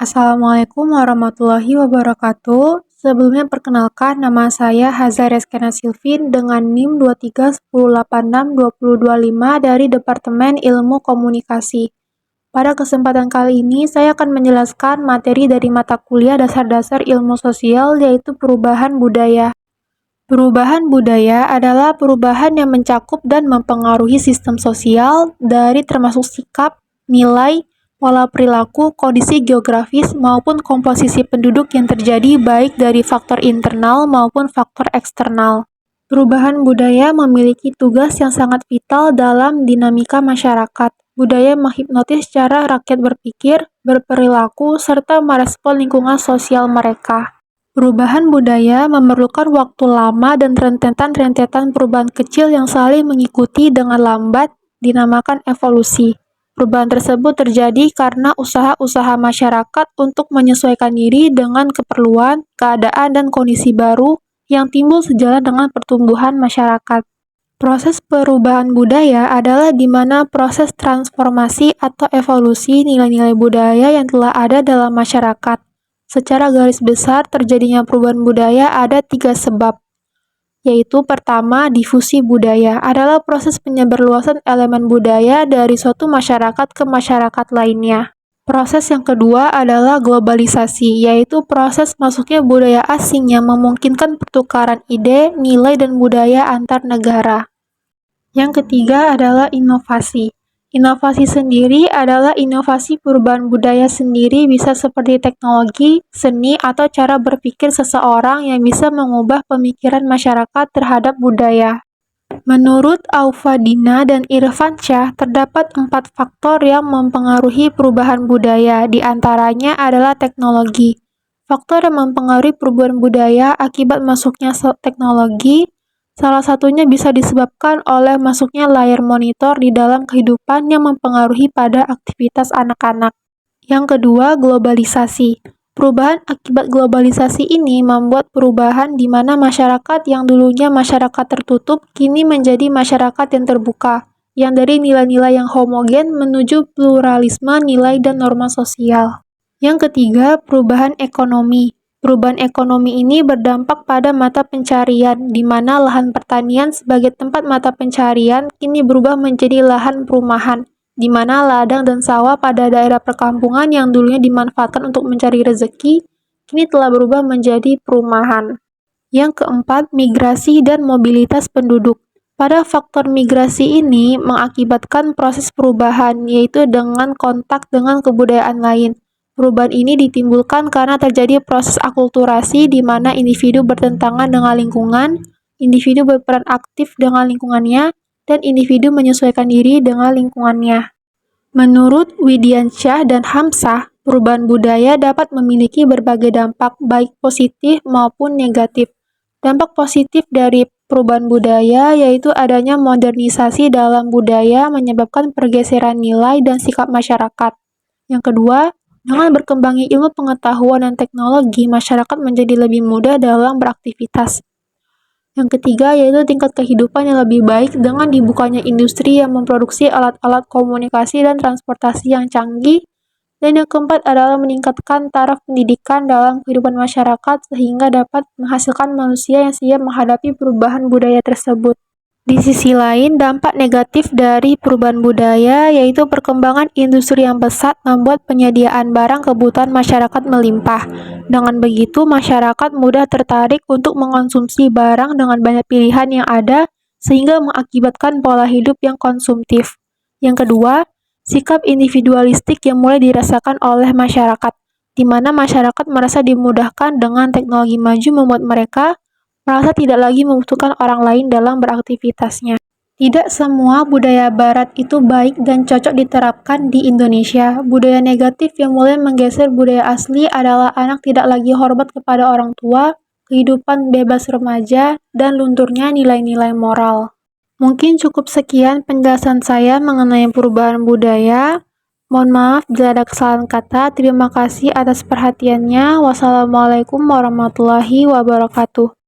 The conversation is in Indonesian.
Assalamualaikum warahmatullahi wabarakatuh. Sebelumnya perkenalkan, nama saya Haza Reskena Silvin dengan NIM 2310862025 dari Departemen Ilmu Komunikasi. Pada kesempatan kali ini, saya akan menjelaskan materi dari mata kuliah dasar-dasar ilmu sosial, yaitu perubahan budaya. Perubahan budaya adalah perubahan yang mencakup dan mempengaruhi sistem sosial dari termasuk sikap, nilai, pola perilaku, kondisi geografis, maupun komposisi penduduk yang terjadi baik dari faktor internal maupun faktor eksternal. Perubahan budaya memiliki tugas yang sangat vital dalam dinamika masyarakat. Budaya menghipnotis cara rakyat berpikir, berperilaku, serta merespon lingkungan sosial mereka. Perubahan budaya memerlukan waktu lama dan rentetan-rentetan perubahan kecil yang saling mengikuti dengan lambat, dinamakan evolusi. Perubahan tersebut terjadi karena usaha-usaha masyarakat untuk menyesuaikan diri dengan keperluan, keadaan, dan kondisi baru yang timbul sejalan dengan pertumbuhan masyarakat. Proses perubahan budaya adalah di mana proses transformasi atau evolusi nilai-nilai budaya yang telah ada dalam masyarakat. Secara garis besar, terjadinya perubahan budaya ada 3 sebab, yaitu pertama, difusi budaya adalah proses penyebarluasan elemen budaya dari suatu masyarakat ke masyarakat lainnya. Proses yang kedua adalah globalisasi, yaitu proses masuknya budaya asing yang memungkinkan pertukaran ide, nilai, dan budaya antar negara. Yang ketiga adalah inovasi. Inovasi sendiri adalah inovasi perubahan budaya sendiri, bisa seperti teknologi, seni, atau cara berpikir seseorang yang bisa mengubah pemikiran masyarakat terhadap budaya. Menurut Aufadina dan Irfan Shah, terdapat 4 faktor yang mempengaruhi perubahan budaya, di antaranya adalah teknologi. Faktor yang mempengaruhi perubahan budaya akibat masuknya teknologi, salah satunya bisa disebabkan oleh masuknya layar monitor di dalam kehidupan yang mempengaruhi pada aktivitas anak-anak. Yang kedua, globalisasi. Perubahan akibat globalisasi ini membuat perubahan di mana masyarakat yang dulunya masyarakat tertutup kini menjadi masyarakat yang terbuka, yang dari nilai-nilai yang homogen menuju pluralisme nilai dan norma sosial. Yang ketiga, perubahan ekonomi. Perubahan ekonomi ini berdampak pada mata pencarian, di mana lahan pertanian sebagai tempat mata pencarian kini berubah menjadi lahan perumahan, di mana ladang dan sawah pada daerah perkampungan yang dulunya dimanfaatkan untuk mencari rezeki, kini telah berubah menjadi perumahan. Yang keempat, migrasi dan mobilitas penduduk. Pada faktor migrasi ini mengakibatkan proses perubahan, yaitu dengan kontak dengan kebudayaan lain. Perubahan ini ditimbulkan karena terjadi proses akulturasi di mana individu bertentangan dengan lingkungan, individu berperan aktif dengan lingkungannya, dan individu menyesuaikan diri dengan lingkungannya. Menurut Widiansyah dan Hamsah, perubahan budaya dapat memiliki berbagai dampak, baik positif maupun negatif. Dampak positif dari perubahan budaya yaitu adanya modernisasi dalam budaya menyebabkan pergeseran nilai dan sikap masyarakat. Yang kedua, dengan berkembangnya ilmu pengetahuan dan teknologi, masyarakat menjadi lebih mudah dalam beraktivitas. Yang ketiga, yaitu tingkat kehidupan yang lebih baik dengan dibukanya industri yang memproduksi alat-alat komunikasi dan transportasi yang canggih. Dan yang keempat adalah meningkatkan taraf pendidikan dalam kehidupan masyarakat sehingga dapat menghasilkan manusia yang siap menghadapi perubahan budaya tersebut. Di sisi lain, dampak negatif dari perubahan budaya yaitu perkembangan industri yang pesat membuat penyediaan barang kebutuhan masyarakat melimpah. Dengan begitu, masyarakat mudah tertarik untuk mengonsumsi barang dengan banyak pilihan yang ada sehingga mengakibatkan pola hidup yang konsumtif. Yang kedua, sikap individualistik yang mulai dirasakan oleh masyarakat, di mana masyarakat merasa dimudahkan dengan teknologi maju membuat mereka merasa tidak lagi membutuhkan orang lain dalam beraktivitasnya. Tidak semua budaya barat itu baik dan cocok diterapkan di Indonesia. Budaya negatif yang mulai menggeser budaya asli adalah anak tidak lagi hormat kepada orang tua, kehidupan bebas remaja, dan lunturnya nilai-nilai moral. Mungkin cukup sekian penjelasan saya mengenai perubahan budaya. Mohon maaf bila ada kesalahan kata. Terima kasih atas perhatiannya. Wassalamualaikum warahmatullahi wabarakatuh.